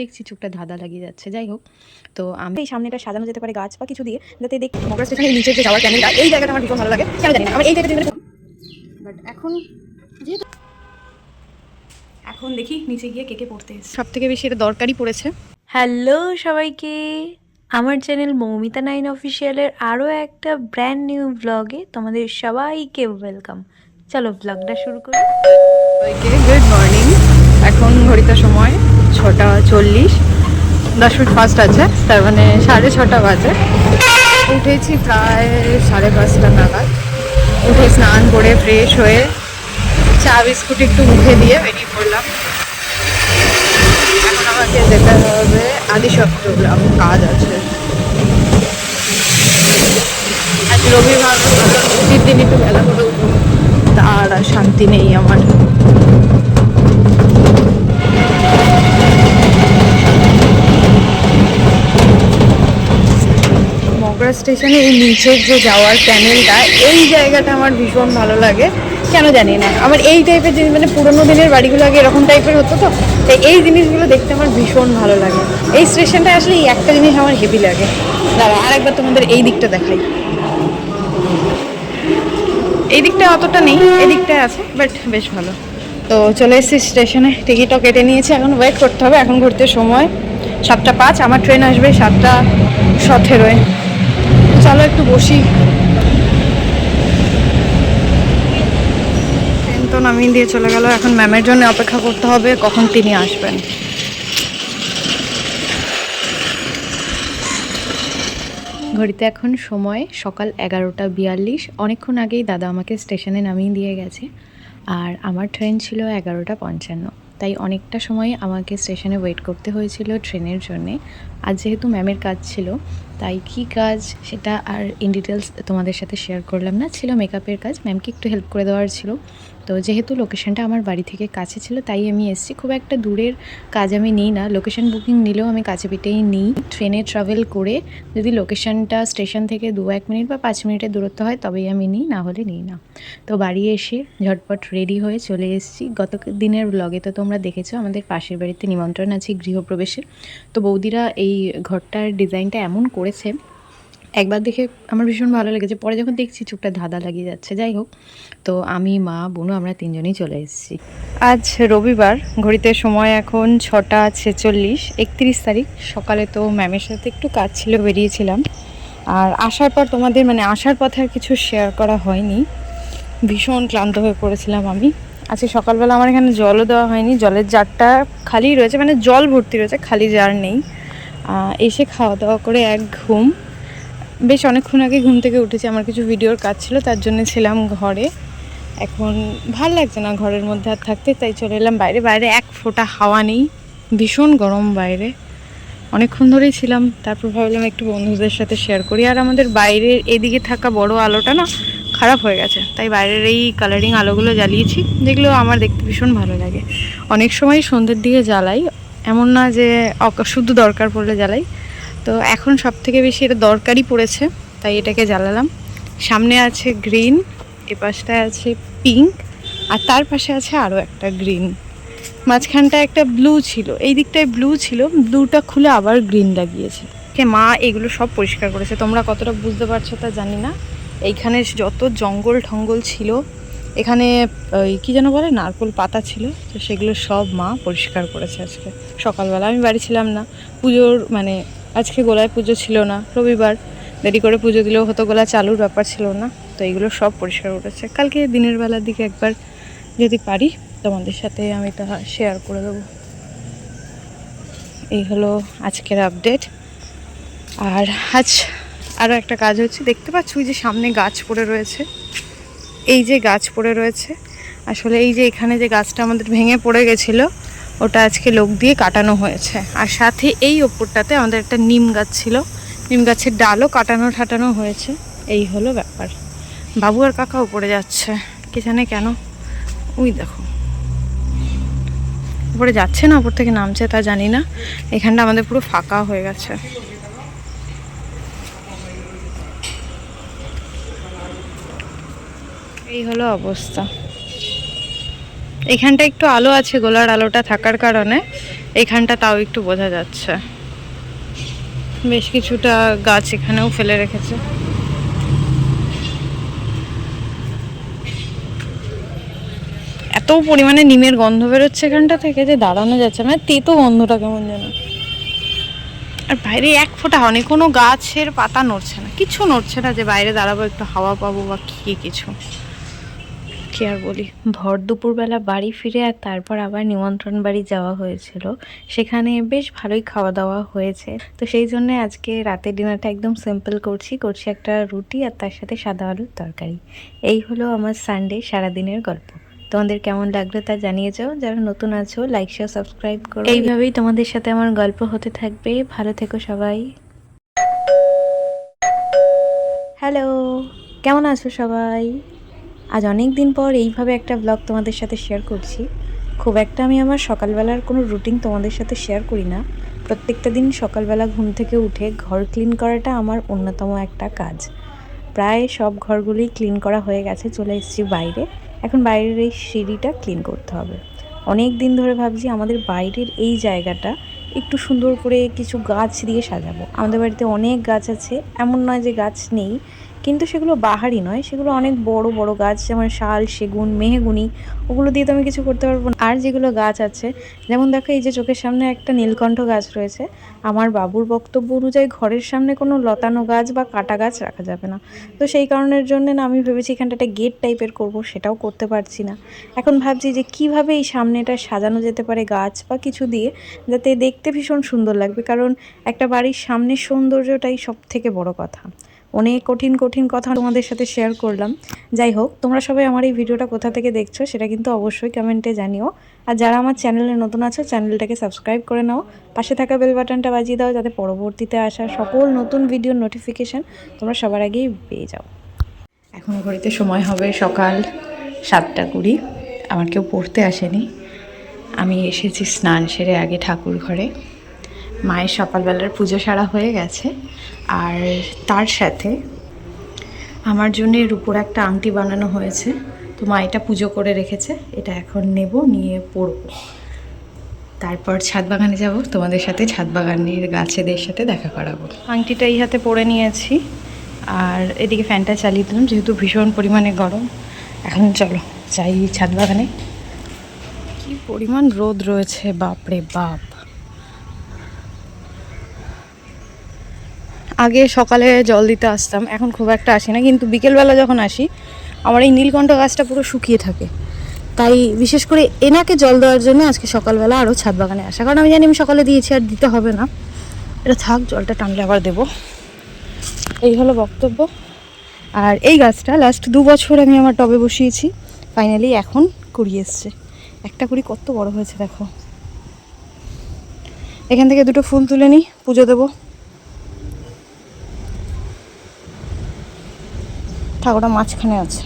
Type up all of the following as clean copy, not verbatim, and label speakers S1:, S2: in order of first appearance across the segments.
S1: দেখছি চোখটা ধাঁধা লাগিয়ে যাচ্ছে। যাই হোক, তো আমি এই সামনেটা সাজানো যেতে পারে গাছ বা কিছু দিয়ে, যাতে দেখি মগরা স্টেশনের নিচে যে যাওয়ার ক্যানেলটা, এই জায়গাটা আমার ভীষণ ভালো লাগে। কেন জানি না, আমার এই জায়গাটা বাট এখন যেহেতু এখন দেখি নিচে গিয়ে কে কে পড়তে এসেছে। সব থেকে বেশি এটা দরকারই পড়েছে।
S2: হ্যালো সবাইকে, আমার চ্যানেল মৌমিতা 9 অফিসিয়ালের আরও একটা ব্র্যান্ড নিউ ব্লগে তোমাদের সবাইকে ওয়েলকাম। চলো ব্লগটা শুরু করি।
S1: সবাইকে গুড মর্নিং। এখন ঘড়িতে সময় 6:40, 10 মিনিট ফাস্ট আছে, তার মানে 6:30 বাজে। উঠেছি প্রায় 5:30 নাগাদ। উঠে স্নান করে ফ্রেশ হয়ে চা বিস্কুট একটু মুখে দিয়ে বেরিয়ে পড়লাম। এখন আমাকে যেতে হবে আদিসপ্তগ্রাম, কাজ আছে। আজ রবিবার, ছুটির দিন একটু বেলা করে উঠবো, তার আর শান্তি নেই আমার। মগরা স্টেশনে এই নিচের যে যাওয়ার ক্যানেলটা, এই জায়গাটা আমার ভীষণ ভালো লাগে। কেন জানি না, আমার এই টাইপের জিনিস, মানে পুরোনো দিনের বাড়িগুলো আগে এরকম টাইপের হতো, তো তাই এই জিনিসগুলো দেখতে আমার ভীষণ ভালো লাগে। এই স্টেশনটা আসলে এই একটা জিনিস আমার হেভি লাগে। দাঁড়া আরেকবার তোমাদের এই দিকটা দেখাই। এই দিকটা অতটা নেই, এই দিকটায় আছে, বাট বেশ ভালো। তো চলে এসেছি স্টেশনে, টিকিটও কেটে নিয়েছি। এখন ওয়েট করতে হবে। এখন ঘুরতে সময় 7:05, আমার ট্রেন আসবে 7:17। চলো একটু বসি। ট্রেন তো নামিয়ে দিয়ে চলে গেল। এখন ম্যামের জন্য অপেক্ষা করতে হবে কখন তিনি আসবেন। ঘড়িতে এখন সময় সকাল 11:42। অনেকক্ষণ আগেই দাদা আমাকে স্টেশনে নামিয়ে দিয়ে গেছে, আর আমার ট্রেন ছিল 11:55। তাই অনেকটা সময় আমাকে স্টেশনে ওয়েট করতে হয়েছিল ট্রেনের জন্যে। আর যেহেতু ম্যামের কাজ ছিল, তাই কী কাজ সেটা আর ইন ডিটেলস তোমাদের সাথে শেয়ার করলাম না। ছিল মেকআপের কাজ, ম্যামকে একটু হেল্প করে দেওয়ার ছিল। তো যেহেতু লোকেশনটা আমার বাড়ি থেকে কাছে ছিল, তাই আমি এসেছি। খুব একটা দূরের কাজ আমি নিই না, লোকেশন বুকিং নিলেও আমি কাছে পিঠেই নিই। ট্রেনে ট্রাভেল করে যদি লোকেশনটা স্টেশন থেকে 2-1 মিনিট বা 5 মিনিটের দূরত্ব হয়, তবেই আমি নিই, না হলে নিই না। তো বাড়ি এসে ঝটপট রেডি হয়ে চলে এসেছি। গত দিনের ব্লগে তো তোমরা দেখেছো আমাদের পাশের বাড়িতে নিমন্ত্রণ আছে গৃহপ্রবেশে। তো বৌদিরা এই ঘরটার ডিজাইনটা এমন করেছে, একবার দেখে আমার ভীষণ ভালো লেগেছে। পরে যখন দেখছি চোখটা ধাঁধা লাগিয়ে যাচ্ছে। যাই হোক, তো আমি, মা, বোনু আমরা 3জনই চলে এসেছি। আজ রবিবার, ঘড়িতে সময় এখন 6:46, 31 তারিখ। সকালে তো ম্যামের সাথে একটু কাজ ছিল, বেরিয়েছিলাম। আর আসার পর তোমাদের আসার পথে আর কিছু শেয়ার করা হয়নি। ভীষণ ক্লান্ত হয়ে পড়েছিলাম আমি। আজকে সকালবেলা আমার এখানে জলও দেওয়া হয়নি, জলের জারটা খালি রয়েছে, মানে জল ভর্তি রয়েছে, খালি জার নেই। এসে খাওয়া দাওয়া করে এক ঘুম। বেশ অনেকক্ষণ আগে ঘুম থেকে উঠেছি, আমার কিছু ভিডিওর কাজ ছিল, তার জন্য ছিলাম ঘরে। এখন ভাল লাগছে না ঘরের মধ্যে আর থাকতে, তাই চলে এলাম বাইরে। বাইরে এক ফোঁটা হাওয়া নেই, ভীষণ গরম বাইরে। অনেকক্ষণ ধরেই ছিলাম, তারপর ভাবলাম একটু বন্ধুদের সাথে শেয়ার করি। আর আমাদের বাইরের এদিকে থাকা বড় আলোটা না খারাপ হয়ে গেছে, তাই বাইরের এই কালারিং আলোগুলো জ্বালিয়েছি, যেগুলো আমার দেখতে ভীষণ ভালো লাগে। অনেক সময় সন্ধ্যের দিকে জ্বালাই, এমন না যে শুধু দরকার পড়লে জ্বালাই। তো এখন সব থেকে বেশি এটা দরকারই পড়েছে, তাই এটাকে জ্বালালাম। সামনে আছে গ্রিন, এ পাশটায় আছে পিঙ্ক, আর তার পাশে আছে আরও একটা গ্রিন। মাঝখানটা একটা ব্লু ছিল, এই দিকটায় ব্লু ছিল, ব্লুটা খুলে আবার গ্রিন লাগিয়েছে। মা এগুলো সব পরিষ্কার করেছে। তোমরা কতটা বুঝতে পারছো তা জানি না। এইখানে যত জঙ্গল ঠঙ্গল ছিল, এখানে ওই কী যেন বলে, নারকোল পাতা ছিল, তো সেগুলো সব মা পরিষ্কার করেছে আজকে সকালবেলা। আমি বাড়ি ছিলাম না, পুজোর আজকে গোলায় পুজো ছিল না, রবিবার, দেরি করে পুজো দিলেও হতো, গোলা চালুর ব্যাপার ছিল না। তো এইগুলো সব পরিষ্কার করেছে। কালকে দিনের বেলার দিকে একবার যদি পারি তোমাদের সাথে আমি তা শেয়ার করে দেবো। এই হলো আজকের আপডেট। আর আজ আরও একটা কাজ হচ্ছে, দেখতে পাচ্ছ ওই যে সামনে গাছ পড়ে রয়েছে, এই যে গাছ পড়ে রয়েছে, আসলে এই যে এখানে যে গাছটা আমাদের ভেঙে পড়ে গেছিলো, ওটা আজকে লোক দিয়ে কাটানো হয়েছে। আর সাথে এই ওপরটাতে আমাদের একটা নিম গাছ ছিল, নিম গাছের ডালও কাটানো ঠাটানো হয়েছে। এই হলো ব্যাপার। বাবু আর কাকা উপরে যাচ্ছে, কে জানে কেন। ওই দেখো উপরে যাচ্ছে না, উপর থেকে নামছে তা জানি না। এখানটা আমাদের পুরো ফাঁকা হয়ে গেছে। এই হলো অবস্থা। এখানটা একটু আলো আছে, গোলার আলোটা থাকার কারণে এখানটা তাও একটু বোঝা যাচ্ছে। বেশ কিছুটা গাছ এখানেও ফেলে রেখেছে। এত পরিমাণে নিমের গন্ধ বেরোচ্ছে এখানটা থেকে যে দাঁড়ানো যাচ্ছে, মানে তেতো গন্ধটা কেমন যেন। আর বাইরে এক ফোঁটা হয়নি, কোনো গাছের পাতা নড়ছে না, কিছু নড়ছে না যে বাইরে দাঁড়াবো একটু হাওয়া পাবো বা কিছু। কি আর বলি।
S2: ভর দুপুরবেলা বাড়ি ফিরে আর তারপর আবার নিমন্ত্রণ বাড়ি যাওয়া হয়েছিল, সেখানে বেশ ভালোই খাওয়া দাওয়া হয়েছে। তো সেই জন্য আজকে রাতের ডিনারটা একদম সিম্পল করছি একটা রুটি আর তার সাথে সাদা আলুর তরকারি। এই হলো আমার সানডে সারাদিনের গল্প। তোমাদের কেমন লাগলো তা জানিয়ে যাও। যারা নতুন আছো লাইক শেয়ার সাবস্ক্রাইব করো। এইভাবেই তোমাদের সাথে আমার গল্প হতে থাকবে। ভালো থেকো সবাই। হ্যালো, কেমন আছো সবাই? আজ অনেক দিন পর এইভাবে একটা ব্লগ তোমাদের সাথে শেয়ার করছি। খুব একটা আমি আমার সকালবেলার কোনো রুটিন তোমাদের সাথে শেয়ার করি না। প্রত্যেকটা দিন সকালবেলা ঘুম থেকে উঠে ঘর ক্লিন করাটা আমার অন্যতম একটা কাজ। প্রায় সব ঘরগুলোই ক্লিন করা হয়ে গেছে, চলে এসেছি বাইরে। এখন বাইরের এই সিঁড়িটা ক্লিন করতে হবে। অনেক দিন ধরে ভাবছি আমাদের বাইরের এই জায়গাটা একটু সুন্দর করে কিছু গাছ দিয়ে সাজাবো। আমাদের বাড়িতে অনেক গাছ আছে, এমন নয় যে গাছ নেই, কিন্তু সেগুলো বাহারি নয়, সেগুলো অনেক বড় বড় গাছ, যেমন শাল, সেগুন, মেহগুনি। ওগুলো দিয়ে তো আমি কিছু করতে পারবো না। আর যেগুলো গাছ আছে, যেমন দেখো এই যে চোখের সামনে একটা নীলকণ্ঠ গাছ রয়েছে, আমার বাবুর বক্তব্য অনুযায়ী ঘরের সামনে কোনো লতানো গাছ বা কাটা গাছ রাখা যাবে না। তো সেই কারণের জন্য না আমি ভেবেছি এখানটা একটা গেট টাইপের করব, সেটাও করতে পারছি না। এখন ভাবছি যে কিভাবে এই সামনেটা সাজানো যেতে পারে গাছ বা কিছু দিয়ে, যাতে দেখতে ভীষণ সুন্দর লাগবে। কারণ একটা বাড়ির সামনের সৌন্দর্যটাই সব থেকে বড় কথা। অনেক কঠিন কঠিন কথা তোমাদের সাথে শেয়ার করলাম। যাই হোক, তোমরা সবাই আমার এই ভিডিওটা কোথা থেকে দেখছো সেটা কিন্তু অবশ্যই কমেন্টে জানিও। আর যারা আমার চ্যানেলে নতুন আছো চ্যানেলটাকে সাবস্ক্রাইব করে নাও, পাশে থাকা বেল বাটনটা বাজিয়ে দাও, যাতে পরবর্তীতে আসা সকল নতুন ভিডিওর নোটিফিকেশান তোমরা সবার আগেই পেয়ে যাও। এখন ঘড়িতে সময় হবে সকাল 7:20। আমার কেউ পড়তে আসেনি, আমি এসেছি স্নান সেরে আগে ঠাকুর ঘরে। মায়ের সকালবেলার পুজো সারা হয়ে গেছে, আর তার সাথে আমার জন্য এর উপর একটা আংটি বানানো হয়েছে। তো মা এটা পুজো করে রেখেছে, এটা এখন নেব, নিয়ে পরবো। তারপর ছাদ বাগানে যাব, তোমাদের সাথে ছাদ বাগানের গাছেদের সাথে দেখা করাবো। আংটিটা এই হাতে পরে নিয়েছি, আর এদিকে ফ্যানটা চালিয়ে দিলাম যেহেতু ভীষণ পরিমাণে গরম। এখন চলো যাই ছাদ বাগানে। কি পরিমাণ রোদ রয়েছে, বাপরে বাপ। আগে সকালে জল দিতে আসতাম, এখন খুব একটা আসি না, কিন্তু বিকেলবেলা যখন আসি আমার এই নীলকণ্ঠ গাছটা পুরো শুকিয়ে থাকে। তাই বিশেষ করে এনাকে জল দেওয়ার জন্য আজকে সকালবেলা আরও ছাদ বাগানে আসা, কারণ আমি জানি আমি সকালে দিয়েছি আর দিতে হবে না, এটা থাক, জলটা টানলে আবার দেবো। এই হলো বক্তব্য। আর এই গাছটা লাস্ট 2 বছর আমি আমার টবে বসিয়েছি, ফাইনালি এখন কুড়ি এসছে। একটা কুড়ি কত বড় হয়েছে দেখো। এখান থেকে 2টো ফুল তুলে নিই, পুজো দেবো। ঠাকুরটা মাঝখানে আছে।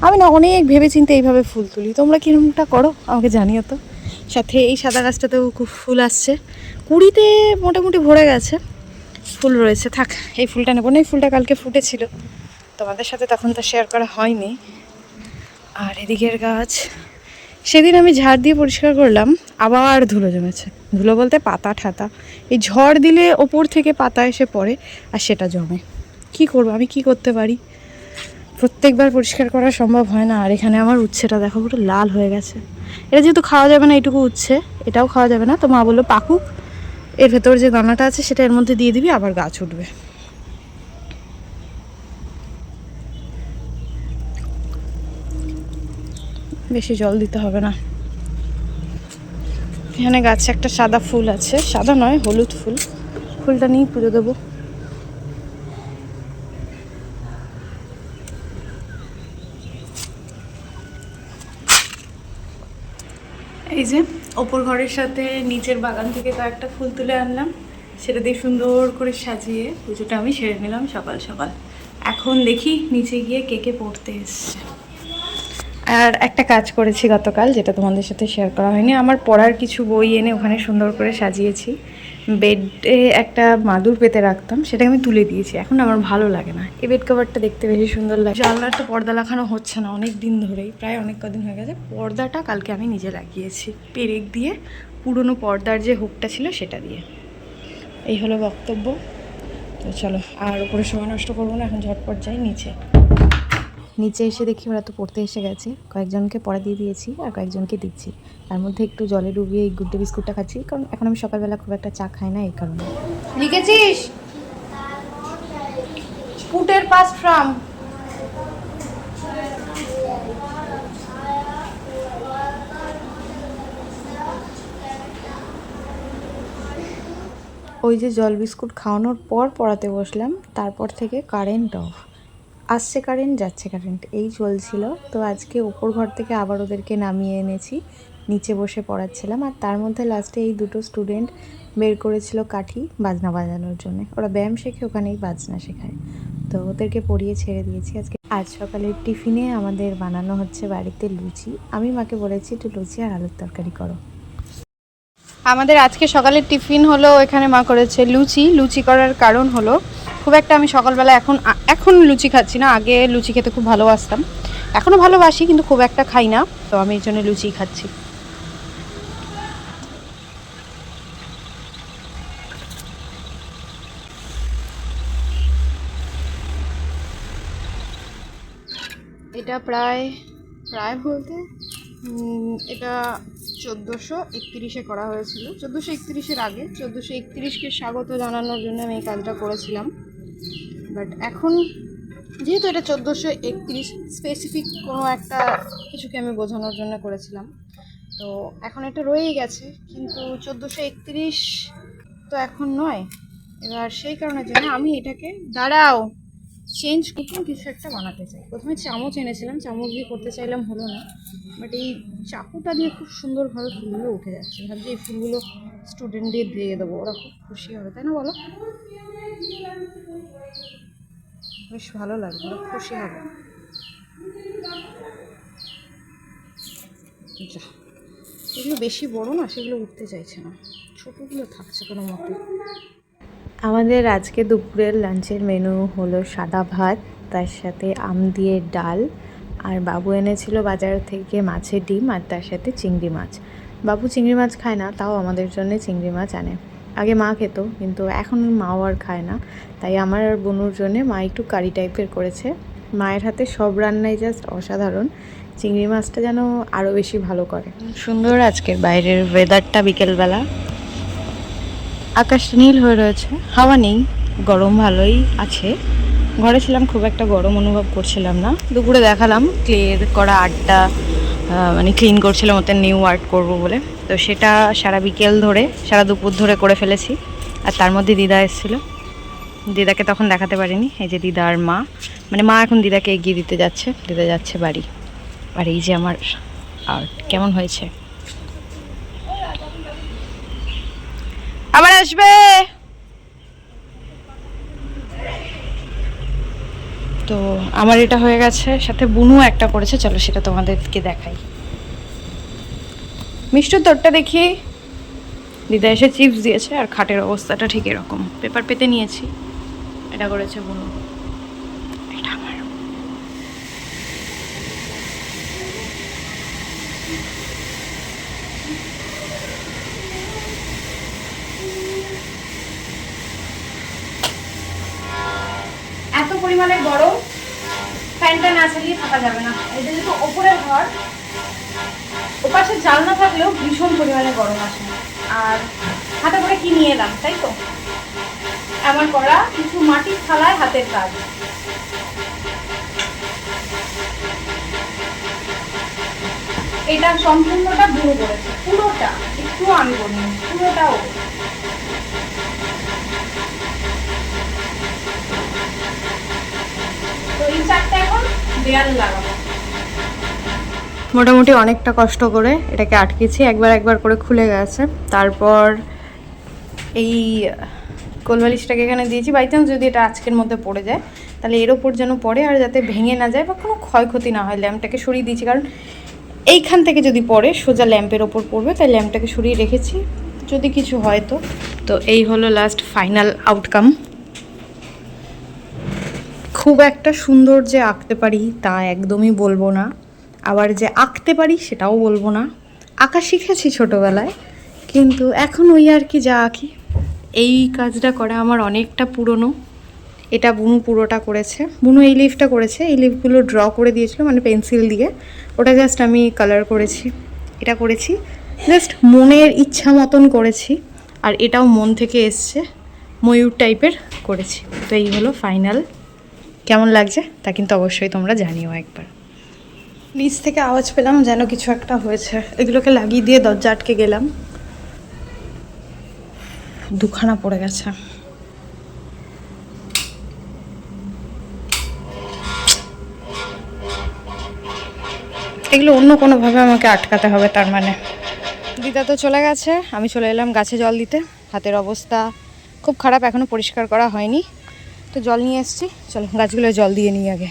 S2: আমি না অনেক ভেবেচিন্তে এইভাবে ফুল তুলি, তোমরা কিরকমটা করো আমাকে জানিও তো। সাথে এই সাদা গাছটাতেও খুব ফুল আসছে, কুড়িতে মোটামুটি ভরে গেছে, ফুল রয়েছে। থাক, এই ফুলটা নেবো না, এই ফুলটা কালকে ফুটেছিল, তোমাদের সাথে তখন তো শেয়ার করা হয়নি। আর এদিকের গাছ সেদিন আমি ঝাড় দিয়ে পরিষ্কার করলাম, আবার ধুলো জমেছে। ধুলো বলতে পাতা ঠাতা, এই ঝড় দিলে ওপর থেকে পাতা এসে পড়ে আর সেটা জমে। কি করবো, আমি কি করতে পারি, প্রত্যেকবার পরিষ্কার করা সম্ভব হয় না। আর এখানে আমার উচ্ছেটা দেখো পুরো লাল হয়ে গেছে। এটা যেহেতু খাওয়া যাবে না, এইটুকু উচ্ছে, এটাও খাওয়া যাবে না। তো মা বললো পাকুক, এর ভেতর যে দানাটা আছে সেটা এর মধ্যে দিয়ে দিবি, আবার গাছ উঠবে। বেশি জল দিতে হবে না। এখানে গাছে একটা সাদা ফুল আছে, সাদা নয় হলুদ ফুল, ফুলটা নিয়ে পুজো দেবো। এই যে ওপর ঘরের সাথে নিচের বাগান থেকে কয়েকটা ফুল তুলে আনলাম, সেটা দিয়ে সুন্দর করে সাজিয়ে পুজোটা আমি সেরে নিলাম সকাল সকাল। এখন দেখি নিচে গিয়ে কে কে পড়তে এসছে।
S1: আর একটা কাজ করেছি গতকাল, যেটা তোমাদের সাথে শেয়ার করা হয়নি। আমার পড়ার কিছু বই এনে ওখানে সুন্দর করে সাজিয়েছি। বেডে একটা মাদুর পেতে রাখতাম, সেটাকে আমি তুলে দিয়েছি। এখন আমার ভালো লাগে না। এই বেড কভারটা দেখতে বেশি সুন্দর লাগে। জানলার তো পর্দা লাগানো হচ্ছে না অনেক দিন ধরেই, প্রায় অনেক কদিন হয়ে গেছে। পর্দাটা কালকে আমি নিজে লাগিয়েছি, পেরেক দিয়ে, পুরনো পর্দার যে হুকটা ছিল সেটা দিয়ে। এই হলো বক্তব্য। তো চলো, আর উপরে সময় নষ্ট করবো না, এখন ঝটপট যাই নিচে। নিচে এসে দেখি ওরা তো পড়তে এসে গেছে। কয়েকজনকে পড়া দিয়ে দিয়েছি আর কয়েকজনকে দিচ্ছি। তার মধ্যে একটু জলে ডুবিয়ে এই গুড ডে বিস্কুটটা খাচ্ছি, কারণ এখন আমি সকালবেলা খুব একটা চা খাই না, এই কারণে। লিখেছিস স্কুটের পাস ফ্রম। ওই যে জল বিস্কুট খাওয়ানোর পর পড়াতে বসলাম, তারপর থেকে কারেন্ট অফ। আসছে কারেন্ট, যাচ্ছে কারেন্ট, এই চলছিল। তো আজকে ওপর ঘর থেকে আবার ওদেরকে নামিয়ে এনেছি, নিচে বসে পড়াচ্ছিলাম। আর তার মধ্যে লাস্টে এই দুটো স্টুডেন্ট বের করেছিল কাঠি বাজনা বাজানোর জন্য। ওরা ব্যায়াম শেখে, ওখানেই বাজনা শেখায়। তো ওদেরকে পড়িয়ে ছেড়ে দিয়েছি। আজ সকালের টিফিনে আমাদের বানানো হচ্ছে বাড়িতে লুচি। আমি মাকে বলেছি একটু লুচি আর আলুর তরকারি করো। আমাদের আজকে সকালের টিফিন হলো, এখানে মা করেছে লুচি। লুচি করার কারণ হলো, খুব একটা আমি সকালবেলা এখন লুচি খাচ্ছি না। আগে লুচি খেতে খুব ভালোবাসতাম, এখনও ভালোবাসি, কিন্তু খুব একটা খাই না। তো আমি এই জন্য লুচি খাচ্ছি। এটা প্রায় বলতে এটা 1431-এ করা হয়েছিল। 1431-এর আগে 1431কে স্বাগত জানানোর জন্য আমি এই কাজটা করেছিলাম। বাট এখন যেহেতু এটা 1431 স্পেসিফিক কোনো একটা কিছুকে আমি বোঝানোর জন্য করেছিলাম, তো এখন এটা রয়েই গেছে। কিন্তু 1431 তো এখন নয়। এবার সেই কারণের জন্য আমি এটাকে চেঞ্জ কুকিং কিছু একটা বানাতে চাই। প্রথমে চামচ এনেছিলাম, চামচ দিয়ে করতে চাইলাম, হলো না। বাট এই চাকুটা দিয়ে খুব সুন্দরভাবে ফুলগুলো উঠে যাচ্ছে। ভাবছি এই ফুলগুলো স্টুডেন্টদের দিয়ে দেবো, ওরা খুব খুশি হবে, তাই না বলো? বেশ ভালো লাগবে, ওরা খুশি হবে। যা, এগুলো বেশি বড় না, সেগুলো উঠতে চাইছে না, ছোটোগুলো থাকছে কোনো মতে। আমাদের আজকে দুপুরের লাঞ্চের মেনু হলো সাদা ভাত, তার সাথে আম দিয়ে ডাল, আর বাবু এনেছিল বাজার থেকে মাছের ডিম, আর তার সাথে চিংড়ি মাছ। বাবু চিংড়ি মাছ খায় না, তাও আমাদের জন্য চিংড়ি মাছ আনে। আগে মা খেত, কিন্তু এখন মাও আর খায় না। তাই আমার আর বোনুর জন্যে মা একটু কারি টাইপের করেছে। মায়ের হাতে সব রান্নাই জাস্ট অসাধারণ। চিংড়ি মাছটা যেন আরও বেশি ভালো করে। সুন্দর আজকের বাইরের ওয়েদারটা, বিকেলবেলা আকাশটা নীল হয়ে রয়েছে, হাওয়া নেই, গরম ভালোই আছে। ঘরে ছিলাম, খুব একটা গরম অনুভব করছিলাম না। দুপুরে দেখালাম ক্লিয়ার করা আর্টটা, মানে ক্লিন করছিলাম ওতে নিউ আর্ট করবো বলে। তো সেটা সারা বিকেল ধরে, সারা দুপুর ধরে করে ফেলেছি। আর তার মধ্যে দিদা এসেছিলো, দিদাকে তখন দেখাতে পারিনি। এই যে দিদা আর মা, মানে মা এখন দিদাকে এগিয়ে দিতে যাচ্ছে, দিদা যাচ্ছে বাড়ি। আর এই যে আমার আর্ট কেমন হয়েছে, আবার আসবে। তো আমার এটা হয়ে গেছে, সাথে বুনু একটা করেছে, চলো সেটা তোমাদেরকে দেখাই। মিষ্টু তোরটা দেখি। দিদা এসে চিপস দিয়েছে, আর খাটের অবস্থাটা ঠিক এরকম, পেপার পেতে নিয়েছি। এটা করেছে বুনু, এটা আমার। এত পরিমাণে গরম, ফ্যানটা না চালিয়ে থাকা যাবে না। এটা যেহেতু ওপরের ঘর, ওপাশে জানলা থাকলেও ভীষণ পরিমাণে গরম আসে। আর হাতে করে কি নিয়ে এলাম, তাই তো আমার করা কিছু মাটির থালায় হাতের কাজ। এটা সম্পূর্ণটা বুড়ো করেছে, পুরোটা, একটু আমি করিনি, পুরোটাও। তো এই চারটা এখন দেয়াল লাগাবো। মোটামুটি অনেকটা কষ্ট করে এটাকে আটকেছি, একবার করে খুলে গেছে। তারপর এই কোলবালিশটাকে এখানে দিয়েছি, বাই চান্স যদি এটা আজকের মধ্যে পড়ে যায়
S2: তাহলে এর ওপর যেন পড়ে আর যাতে ভেঙে না যায় বা কোনো ক্ষয়ক্ষতি না হয়। ল্যাম্পটাকে সরিয়ে দিয়েছি, কারণ এইখান থেকে যদি পড়ে সোজা ল্যাম্পের ওপর পড়বে, তাই ল্যাম্পটাকে সরিয়ে রেখেছি যদি কিছু হয় তো। তো এই হলো লাস্ট ফাইনাল আউটকাম। খুব একটা সুন্দর যে আঁকতে পারি তা একদমই বলবো না, আবার যে আঁকতে পারি সেটাও বলবো না। আঁকা শিখেছি ছোটোবেলায়, কিন্তু এখন ওই আর কি যা আঁকি। এই কাজটা করা আমার অনেকটা পুরনো। এটা বুনু পুরোটা করেছে, বুনু এই লিফটা করেছে, এই লিফগুলো ড্র করে দিয়েছিল মানে পেন্সিল দিয়ে, ওটা জাস্ট আমি কালার করেছি। এটা করেছি জাস্ট মনের ইচ্ছা মতন করেছি, আর এটাও মন থেকে এসছে, ময়ূর টাইপের করেছি। তো এই হলো ফাইনাল। কেমন লাগছে তা কিন্তু অবশ্যই তোমরা জানিও একবার। নিচ থেকে আওয়াজ পেলাম যেন কিছু একটা হয়েছে, এগুলোকে লাগিয়ে দিয়ে দরজা আটকে গেলাম, দুখানা পড়ে গেছে। এগুলো অন্য কোনোভাবে আমাকে আটকাতে হবে, তার মানে। দিদা তো চলে গেছে, আমি চলে এলাম গাছে জল দিতে। হাতের অবস্থা খুব খারাপ, এখনও পরিষ্কার করা হয়নি, তো জল নিয়ে এসেছি। চলো গাছগুলো জল দিয়ে নিই আগে।